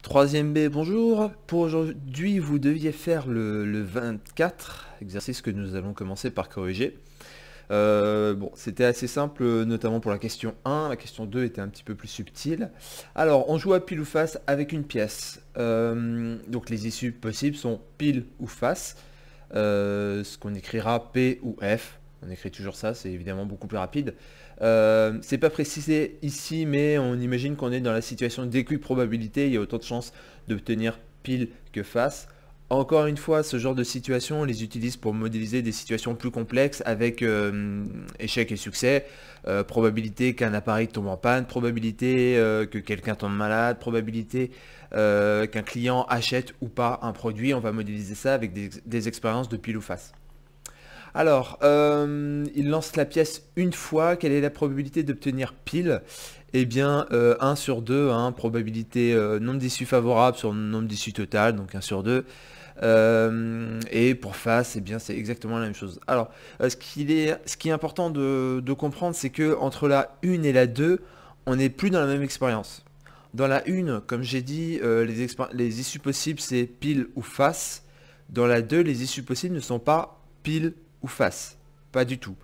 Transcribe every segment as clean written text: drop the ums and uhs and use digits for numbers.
Troisième B, bonjour. Pour aujourd'hui, vous deviez faire le 24, exercice que nous allons commencer par corriger. Bon, c'était assez simple, notamment pour la question 1. La question 2 était un petit peu plus subtile. Alors, on joue à pile ou face avec une pièce. Donc, les issues possibles sont pile ou face. Ce qu'on écrira P ou F. On écrit toujours ça, c'est évidemment beaucoup plus rapide. C'est pas précisé ici, mais on imagine qu'on est dans la situation d'équiprobabilité. Il y a autant de chances d'obtenir pile que face. Encore une fois, ce genre de situation, on les utilise pour modéliser des situations plus complexes avec échec et succès, probabilité qu'un appareil tombe en panne, probabilité que quelqu'un tombe malade, probabilité qu'un client achète ou pas un produit. On va modéliser ça avec des expériences de pile ou face. Alors, il lance la pièce une fois. Quelle est la probabilité d'obtenir pile? Eh bien, 1 sur 2, hein, probabilité nombre d'issues favorables sur le nombre d'issues total, donc 1 sur 2. Et pour face, eh bien, c'est exactement la même chose. Alors, ce qui est important de comprendre, c'est que entre la 1 et la 2, on n'est plus dans la même expérience. Dans la 1, comme j'ai dit, les issues possibles, c'est pile ou face. Dans la 2, les issues possibles ne sont pas pile ou face. Pas du tout.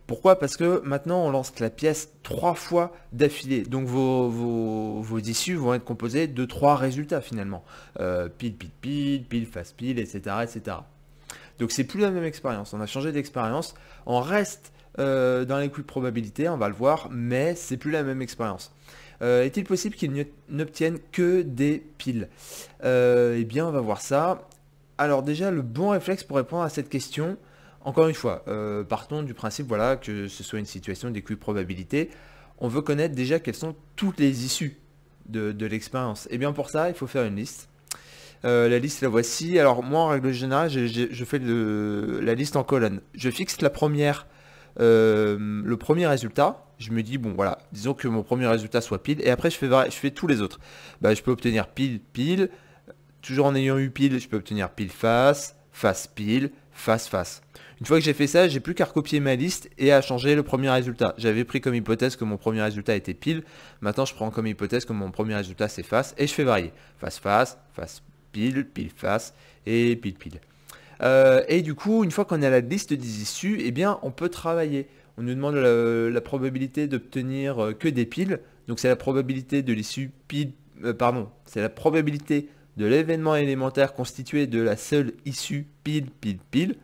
Pourquoi? Parce que maintenant on lance la pièce 3 fois d'affilée. Donc vos issues vont être composées de 3 résultats finalement. Pile, pile, pile, pile, face, pile, etc. etc. Donc c'est plus la même expérience. On a changé d'expérience. On reste dans les probabilités, on va le voir, mais c'est plus la même expérience. Est-il possible qu'il n'obtienne que des piles? Eh bien on va voir ça. Alors déjà le bon réflexe pour répondre à cette question, encore une fois, partons du principe voilà, que ce soit une situation d'équiprobabilité. On veut connaître déjà quelles sont toutes les issues de l'expérience. Et bien pour ça, il faut faire une liste. La liste, la voici. Alors moi, en règle générale, je fais la liste en colonne. Je fixe le premier résultat. Je me dis, bon voilà, disons que mon premier résultat soit pile. Et après, je fais tous les autres. Bah, je peux obtenir pile, pile. Toujours en ayant eu pile, je peux obtenir pile face, face pile, face face. Une fois que j'ai fait ça, j'ai plus qu'à recopier ma liste et à changer le premier résultat. J'avais pris comme hypothèse que mon premier résultat était pile. Maintenant, je prends comme hypothèse que mon premier résultat c'est face et je fais varier. Face face, face pile, pile face et pile pile. Et du coup, une fois qu'on a la liste des issues, eh bien, on peut travailler. On nous demande la probabilité d'obtenir que des piles. Donc c'est la probabilité de l'issue pile, pardon, c'est la probabilité de l'événement élémentaire constitué de la seule issue pile, pile, pile.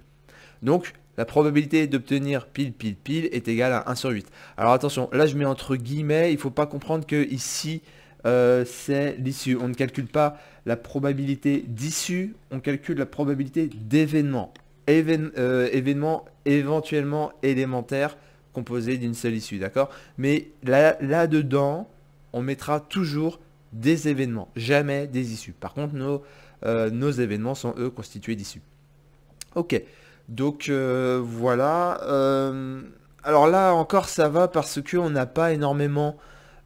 Donc, la probabilité d'obtenir pile, pile, pile est égale à 1 sur 8. Alors attention, là je mets entre guillemets, il ne faut pas comprendre que ici, c'est l'issue. On ne calcule pas la probabilité d'issue, on calcule la probabilité d'événement. Événement éventuellement élémentaire composé d'une seule issue, d'accord? Mais là-dedans, on mettra toujours des événements, jamais des issues. Par contre, nos événements sont eux constitués d'issues. Ok, donc voilà. Alors là encore ça va parce que on n'a pas énormément,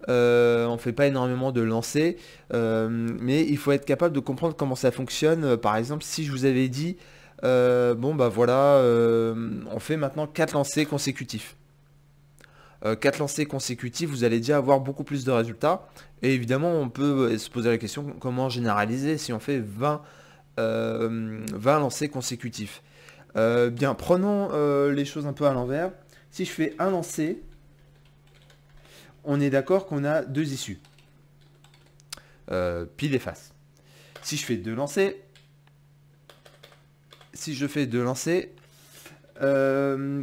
on fait pas énormément de lancers, mais il faut être capable de comprendre comment ça fonctionne. Par exemple, si je vous avais dit, bon bah voilà, on fait maintenant 4 lancers consécutifs. 4 lancers consécutifs, vous allez déjà avoir beaucoup plus de résultats. Et évidemment, on peut se poser la question comment généraliser si on fait 20 lancers consécutifs. Bien, prenons les choses un peu à l'envers. Si je fais un lancer, on est d'accord qu'on a 2 issues. Pile et face. Si je fais 2 lancers,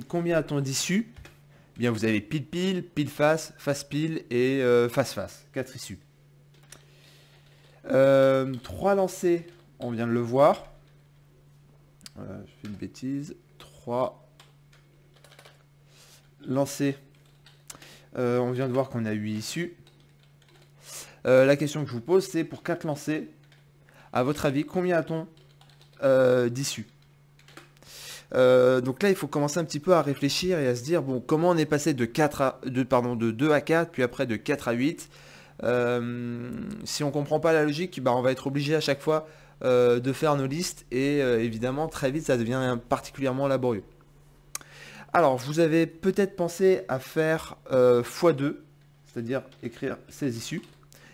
combien a-t-on d'issues? Bien, vous avez pile pile, pile face, face pile et face face. 4 issues. 3 lancers, on vient de le voir. Je fais une bêtise. 3 lancers. On vient de voir qu'on a 8 issues. La question que je vous pose, c'est pour 4 lancers, à votre avis, combien a-t-on d'issues? Donc là, il faut commencer un petit peu à réfléchir et à se dire, bon, comment on est passé de 2 à 4, puis après de 4 à 8. Si on ne comprend pas la logique, bah, on va être obligé à chaque fois de faire nos listes et évidemment, très vite, ça devient particulièrement laborieux. Alors, vous avez peut-être pensé à faire x2, c'est-à-dire écrire ces issues.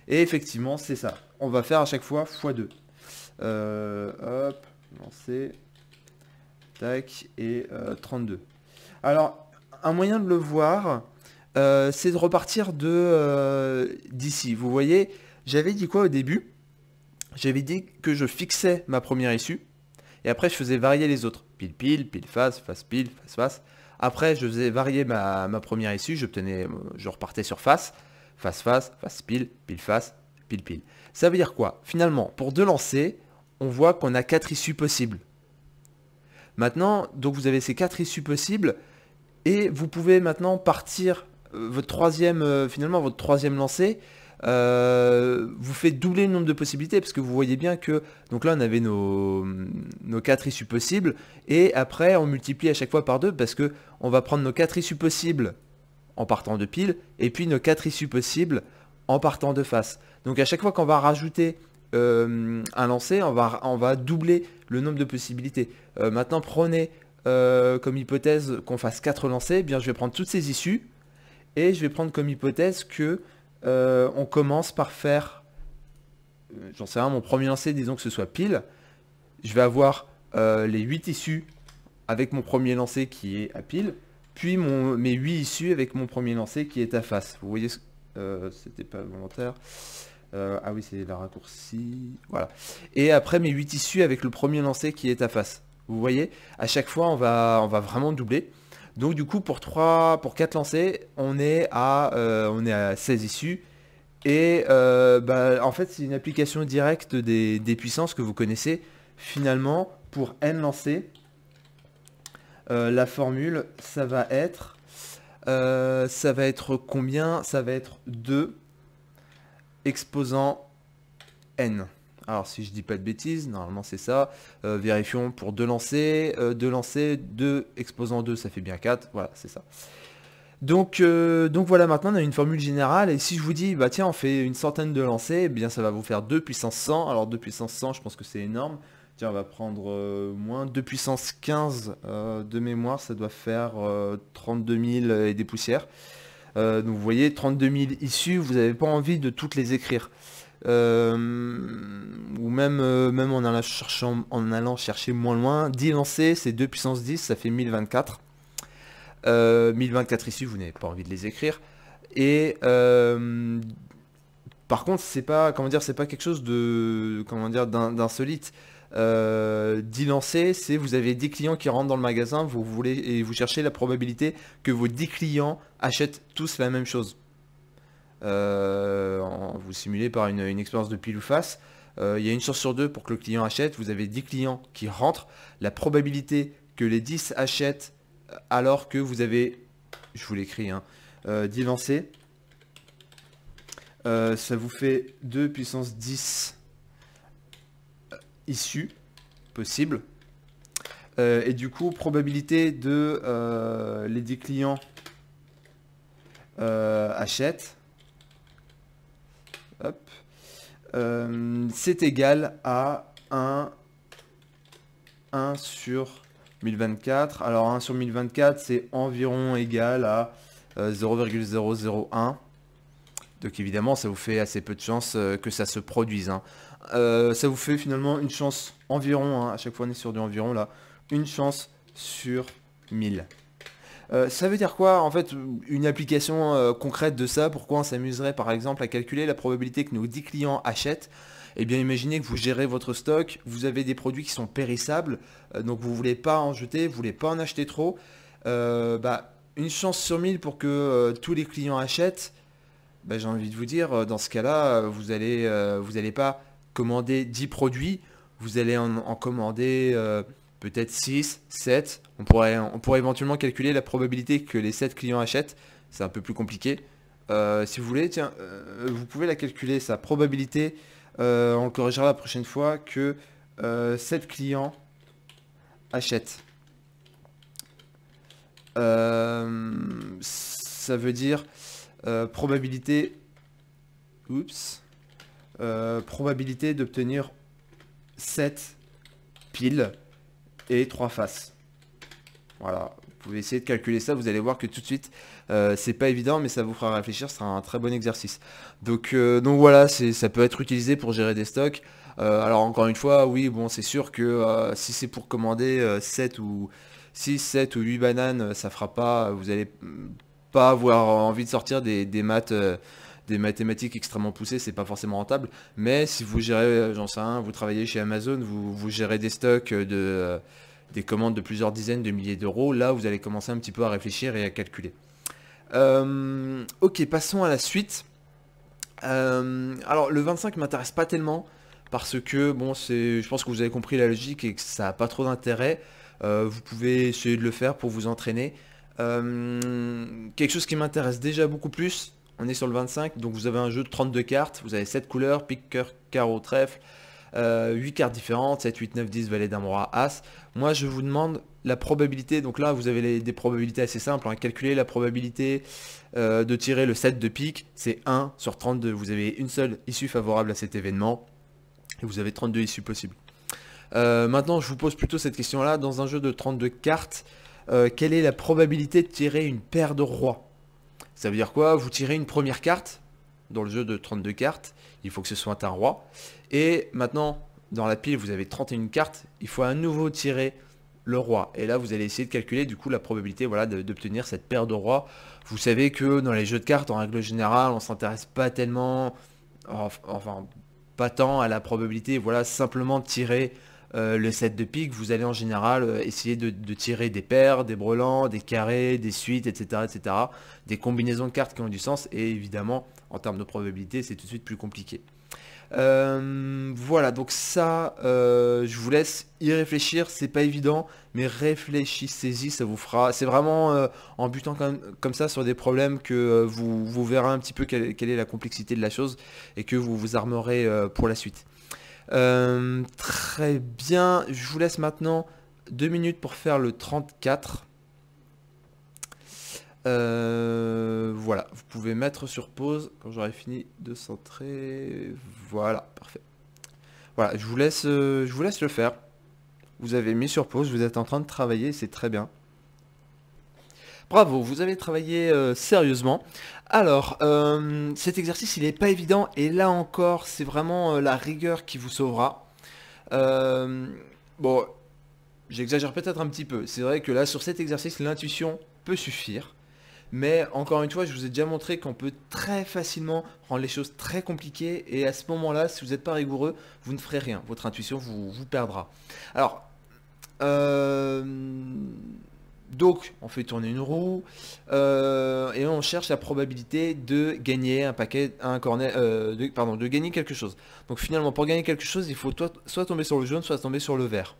Et effectivement, c'est ça. On va faire à chaque fois x2. Hop, lancer. Tac, et 32. Alors, un moyen de le voir, c'est de repartir d'ici. Vous voyez, j'avais dit quoi au début? J'avais dit que je fixais ma première issue, et après je faisais varier les autres. Pile, pile, pile, face, face, pile, face, face. Après, je faisais varier ma première issue, je repartais sur face, face, face, face, pile, pile, face, pile, pile. Ça veut dire quoi? Finalement, pour deux lancers, on voit qu'on a 4 issues possibles. Maintenant, donc vous avez ces 4 issues possibles, et vous pouvez maintenant partir, finalement votre troisième lancer, vous faites doubler le nombre de possibilités, parce que vous voyez bien que, donc là on avait nos 4 issues possibles, et après on multiplie à chaque fois par 2, parce que on va prendre nos 4 issues possibles en partant de pile, et puis nos 4 issues possibles en partant de face. Donc à chaque fois qu'on va rajouter un lancer, on va doubler le nombre de possibilités. Maintenant, prenez comme hypothèse qu'on fasse 4 lancers. Eh bien, je vais prendre toutes ces issues et je vais prendre comme hypothèse que on commence par faire, j'en sais rien, mon premier lancer, disons que ce soit pile. Je vais avoir les 8 issues avec mon premier lancer qui est à pile, puis mes 8 issues avec mon premier lancer qui est à face. Vous voyez, c'était pas volontaire. Ah oui, c'est la raccourci. Voilà. Et après mes 8 issues avec le premier lancer qui est à face. Vous voyez, à chaque fois, on va vraiment doubler. Donc du coup, pour 4 lancers, on est à 16 issues. Et en fait, c'est une application directe des puissances que vous connaissez. Finalement, pour n lancers, la formule, ça va être combien? Ça va être 2 exposant n. Alors si je dis pas de bêtises, normalement c'est ça. Vérifions pour 2 lancers, 2 exposant 2, ça fait bien 4. Voilà, c'est ça. Donc voilà, maintenant on a une formule générale. Et si je vous dis, bah tiens, on fait une centaine de lancers, eh bien ça va vous faire 2 puissance 100. Alors 2 puissance 100, je pense que c'est énorme. Tiens, on va prendre moins 2 puissance 15 de mémoire, ça doit faire 32 000 et des poussières. Donc vous voyez, 32 000 issues, vous n'avez pas envie de toutes les écrire. Ou même en allant chercher moins loin, 10 lancers, c'est 2 puissance 10, ça fait 1024. 1024 issues, vous n'avez pas envie de les écrire. Et par contre, c'est pas, c'est pas quelque chose de, d'insolite. 10 lancers, c'est vous avez 10 clients qui rentrent dans le magasin, vous cherchez la probabilité que vos 10 clients achètent tous la même chose. Vous simulez par une expérience de pile ou face. Il y a une chance sur 2 pour que le client achète. Vous avez 10 clients qui rentrent. La probabilité que les 10 achètent alors que vous avez, je vous l'écris, 10 lancers, ça vous fait 2 puissance 10 issues possibles. Et du coup, probabilité de les 10 clients achètent. Hop. C'est égal à 1 sur 1024. Alors 1 sur 1024, c'est environ égal à 0,001. Donc évidemment, ça vous fait assez peu de chances que ça se produise. Ça vous fait finalement une chance environ, à chaque fois on est sur du environ là, une chance sur 1000. Ça veut dire quoi? En fait, une application concrète de ça, pourquoi on s'amuserait par exemple à calculer la probabilité que nos 10 clients achètent? Eh bien, imaginez que vous gérez votre stock, vous avez des produits qui sont périssables, donc vous ne voulez pas en jeter, vous ne voulez pas en acheter trop. Une chance sur 1000 pour que tous les clients achètent, j'ai envie de vous dire, dans ce cas-là, vous allez pas commander 10 produits, vous allez en commander peut-être 6, 7. On pourrait éventuellement calculer la probabilité que les 7 clients achètent. C'est un peu plus compliqué. Si vous voulez, tiens, vous pouvez la calculer, sa probabilité. On le corrigera la prochaine fois que 7 clients achètent. Ça veut dire probabilité d'obtenir 7 piles et 3 faces. Voilà, Vous pouvez essayer de calculer ça, vous allez voir que tout de suite, c'est pas évident, mais ça vous fera réfléchir, ce sera un très bon exercice. Donc voilà, ça peut être utilisé pour gérer des stocks. Alors encore une fois, oui, bon, c'est sûr que si c'est pour commander 7 ou 6, 7 ou 8 bananes, ça fera pas, vous allez pas avoir envie de sortir des maths, des mathématiques extrêmement poussées, c'est pas forcément rentable. Mais si vous gérez, j'en sais rien, vous travaillez chez Amazon, vous gérez des stocks des commandes de plusieurs dizaines de milliers d'euros, là vous allez commencer un petit peu à réfléchir et à calculer. Ok, passons à la suite. Alors le 25 m'intéresse pas tellement parce que bon, je pense que vous avez compris la logique et que ça n'a pas trop d'intérêt. Vous pouvez essayer de le faire pour vous entraîner. Quelque chose qui m'intéresse déjà beaucoup plus, on est sur le 25, donc vous avez un jeu de 32 cartes, vous avez 7 couleurs, pique, cœur, carreau, trèfle, 8 cartes différentes, 7, 8, 9, 10, valet, dame, roi, as. Moi je vous demande la probabilité, donc là vous avez des probabilités assez simples, hein. Calculer la probabilité de tirer le 7 de pique, c'est 1 sur 32, vous avez une seule issue favorable à cet événement, et vous avez 32 issues possibles. Maintenant je vous pose plutôt cette question là, dans un jeu de 32 cartes, quelle est la probabilité de tirer une paire de rois? Ça veut dire quoi? Vous tirez une première carte, dans le jeu de 32 cartes, il faut que ce soit un roi, et maintenant dans la pile vous avez 31 cartes, il faut à nouveau tirer le roi, et là vous allez essayer de calculer du coup la probabilité, voilà, d'obtenir cette paire de rois. Vous savez que dans les jeux de cartes en règle générale on s'intéresse pas tellement, enfin pas tant à la probabilité, voilà, simplement de tirer le 7 de pique. Vous allez en général essayer de tirer des paires, des brelans, des carrés, des suites, etc., etc. Des combinaisons de cartes qui ont du sens, et évidemment en termes de probabilité c'est tout de suite plus compliqué. Voilà, donc ça, je vous laisse y réfléchir, c'est pas évident, mais réfléchissez-y, ça vous fera. C'est vraiment en butant comme ça sur des problèmes que vous verrez un petit peu quelle est la complexité de la chose et que vous vous armerez pour la suite. Très bien, je vous laisse maintenant 2 minutes pour faire le 34. Voilà, vous pouvez mettre sur pause quand j'aurai fini de centrer. Voilà, parfait. Voilà, je vous laisse le faire. Vous avez mis sur pause, vous êtes en train de travailler, c'est très bien. Bravo, vous avez travaillé sérieusement. Alors, cet exercice, il n'est pas évident, et là encore, c'est vraiment la rigueur qui vous sauvera. Bon, j'exagère peut-être un petit peu. C'est vrai que là, sur cet exercice, l'intuition peut suffire. Mais encore une fois, je vous ai déjà montré qu'on peut très facilement rendre les choses très compliquées, et à ce moment-là, si vous n'êtes pas rigoureux, vous ne ferez rien. Votre intuition vous perdra. Alors, donc, on fait tourner une roue et on cherche la probabilité de gagner de gagner quelque chose. Donc finalement, pour gagner quelque chose, il faut soit tomber sur le jaune, soit tomber sur le vert.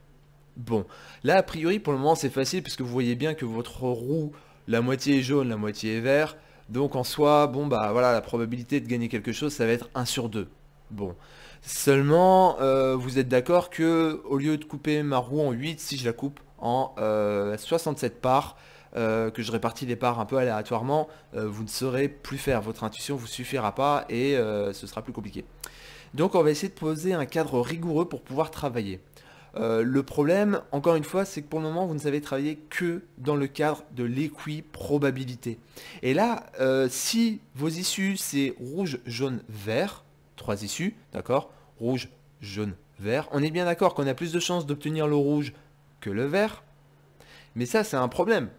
Bon, là a priori pour le moment c'est facile puisque vous voyez bien que votre roue, la moitié est jaune, la moitié est vert. Donc en soi, bon bah voilà, la probabilité de gagner quelque chose, ça va être 1 sur 2. Bon, seulement vous êtes d'accord que au lieu de couper ma roue en 8, si je la coupe en 67 parts, que je répartis les parts un peu aléatoirement, vous ne saurez plus faire, votre intuition vous suffira pas et ce sera plus compliqué. Donc on va essayer de poser un cadre rigoureux pour pouvoir travailler. Le problème, encore une fois, c'est que pour le moment, vous ne savez travailler que dans le cadre de l'équiprobabilité. Et là, si vos issues, c'est rouge, jaune, vert, 3 issues, d'accord? Rouge, jaune, vert. On est bien d'accord qu'on a plus de chances d'obtenir le rouge que le vert. Mais ça, c'est un problème.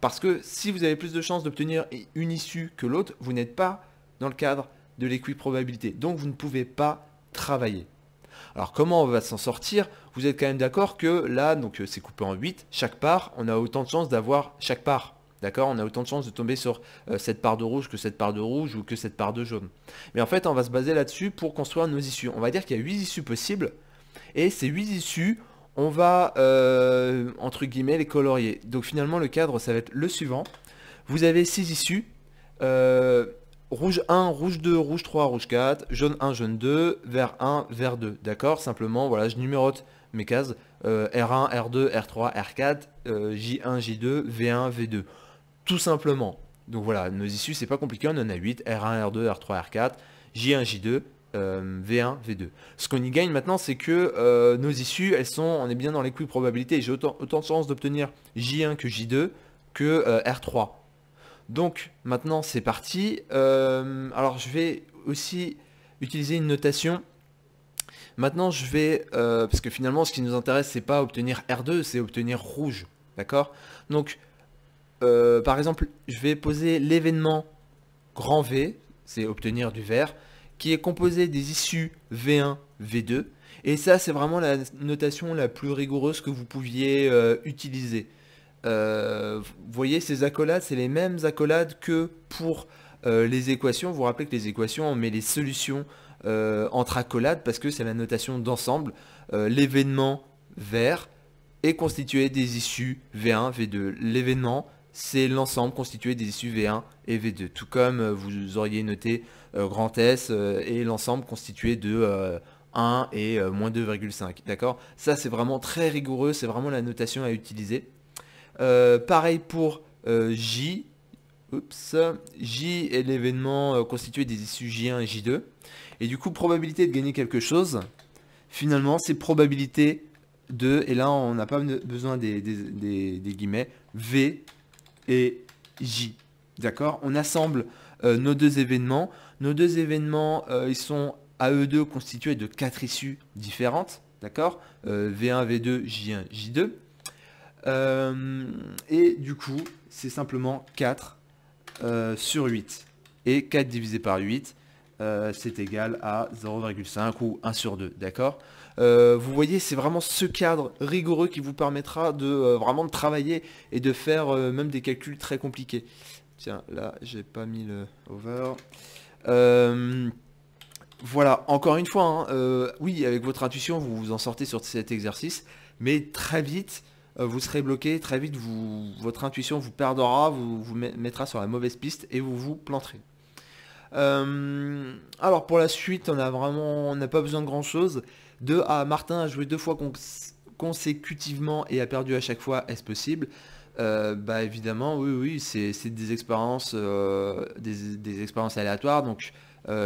Parce que si vous avez plus de chances d'obtenir une issue que l'autre, vous n'êtes pas dans le cadre de l'équiprobabilité. Donc, vous ne pouvez pas travailler. Alors comment on va s'en sortir? Vous êtes quand même d'accord que là, donc c'est coupé en 8, chaque part, on a autant de chances d'avoir chaque part. D'accord? On a autant de chances de tomber sur cette part de rouge que cette part de rouge ou que cette part de jaune. Mais en fait, on va se baser là-dessus pour construire nos issues. On va dire qu'il y a 8 issues possibles. Et ces 8 issues, on va, entre guillemets, les colorier. Donc finalement, le cadre, ça va être le suivant. Vous avez 6 issues. Rouge 1, rouge 2, rouge 3, rouge 4, jaune 1, jaune 2, vert 1, vert 2. D'accord? Simplement, voilà, je numérote mes cases. R1, R2, R3, R4, J1, J2, V1, V2. Tout simplement. Donc voilà, nos issues, c'est pas compliqué, on en a 8. R1, R2, R3, R4, J1, J2, V1, V2. Ce qu'on y gagne maintenant, c'est que nos issues, on est bien dans l'équiprobabilité. J'ai autant de chances d'obtenir J1 que J2 que R3. Donc maintenant c'est parti. Alors je vais aussi utiliser une notation. Maintenant je vais, parce que finalement ce qui nous intéresse c'est pas obtenir R2, c'est obtenir rouge. D'accord? Donc par exemple je vais poser l'événement grand V, c'est obtenir du vert, qui est composé des issues V1, V2. Et ça c'est vraiment la notation la plus rigoureuse que vous pouviez utiliser. Vous voyez, ces accolades, c'est les mêmes accolades que pour les équations. Vous vous rappelez que les équations, on met les solutions entre accolades parce que c'est la notation d'ensemble. L'événement vert est constitué des issues V1, V2. L'événement, c'est l'ensemble constitué des issues V1 et V2. Tout comme vous auriez noté grand S et l'ensemble constitué de 1 et moins 2,5. D'accord? Ça, c'est vraiment très rigoureux. C'est vraiment la notation à utiliser. Pareil pour J. Oups. J est l'événement constitué des issues J1 et J2. Et du coup, probabilité de gagner quelque chose, finalement, c'est probabilité de, et là, on n'a pas besoin des guillemets, V et J. D'accord? On assemble nos deux événements. Nos deux événements, ils sont à eux deux constitués de 4 issues différentes. D'accord? V1, V2, J1, J2. Et du coup, c'est simplement 4 sur 8. Et 4 divisé par 8, c'est égal à 0,5 ou 1 sur 2. D'accord? Vous voyez, c'est vraiment ce cadre rigoureux qui vous permettra de vraiment de travailler et de faire même des calculs très compliqués. Tiens, là, j'ai pas mis le over. Voilà, encore une fois, hein, oui, avec votre intuition, vous vous en sortez sur cet exercice, mais très vite, vous serez bloqué, très vite, votre intuition vous perdra, vous mettra sur la mauvaise piste et vous vous planterez. Alors pour la suite, on n'a pas besoin de grand chose. Martin a joué 2 fois consécutivement et a perdu à chaque fois, est-ce possible? Bah évidemment, oui, c'est des expériences, des expériences aléatoires, donc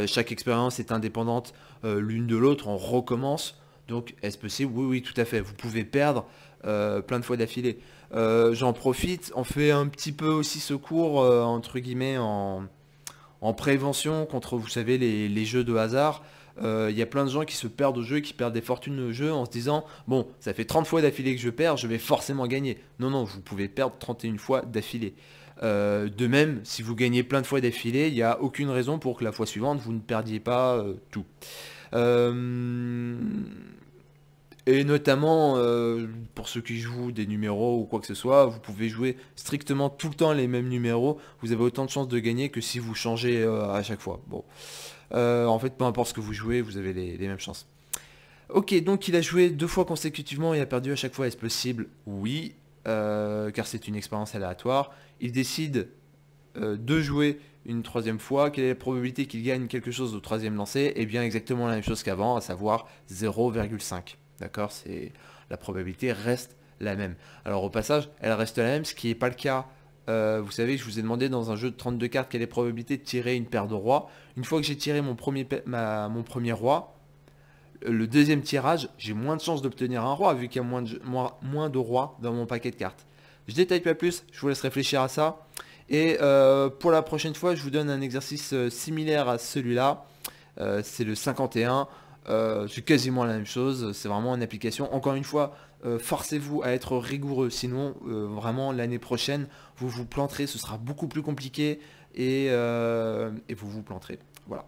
chaque expérience est indépendante l'une de l'autre, on recommence, donc est-ce possible? Oui, tout à fait, vous pouvez perdre plein de fois d'affilée. J'en profite, on fait un petit peu aussi ce cours, entre guillemets, en prévention contre, vous savez, les jeux de hasard. Il y a plein de gens qui se perdent au jeu, qui perdent des fortunes au jeu en se disant bon, ça fait 30 fois d'affilée que je perds, je vais forcément gagner. Non, vous pouvez perdre 31 fois d'affilée. De même, si vous gagnez plein de fois d'affilée, il n'y a aucune raison pour que la fois suivante, vous ne perdiez pas tout. Et notamment, pour ceux qui jouent des numéros ou quoi que ce soit, vous pouvez jouer strictement tout le temps les mêmes numéros. Vous avez autant de chances de gagner que si vous changez à chaque fois. Bon. En fait, peu importe ce que vous jouez, vous avez les mêmes chances. Ok, donc il a joué 2 fois consécutivement et a perdu à chaque fois. Est-ce possible? Oui, car c'est une expérience aléatoire. Il décide de jouer une 3e fois. Quelle est la probabilité qu'il gagne quelque chose au 3e lancer? Eh bien, exactement la même chose qu'avant, à savoir 0,5. D'accord? La probabilité reste la même. Alors au passage, elle reste la même, ce qui n'est pas le cas. Vous savez, je vous ai demandé dans un jeu de 32 cartes quelle est la probabilité de tirer une paire de rois. Une fois que j'ai tiré mon premier roi, le 2e tirage, j'ai moins de chances d'obtenir un roi vu qu'il y a moins de rois dans mon paquet de cartes. Je détaille pas plus, je vous laisse réfléchir à ça. Et pour la prochaine fois, je vous donne un exercice similaire à celui-là. C'est le 51. C'est quasiment la même chose, c'est vraiment une application. Encore une fois, forcez-vous à être rigoureux, sinon vraiment l'année prochaine, vous vous planterez, ce sera beaucoup plus compliqué et vous vous planterez. Voilà.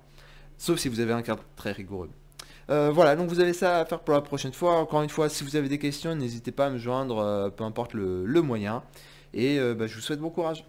Sauf si vous avez un cadre très rigoureux. Voilà, donc vous avez ça à faire pour la prochaine fois. Encore une fois, si vous avez des questions, n'hésitez pas à me joindre, peu importe le moyen. Et je vous souhaite bon courage.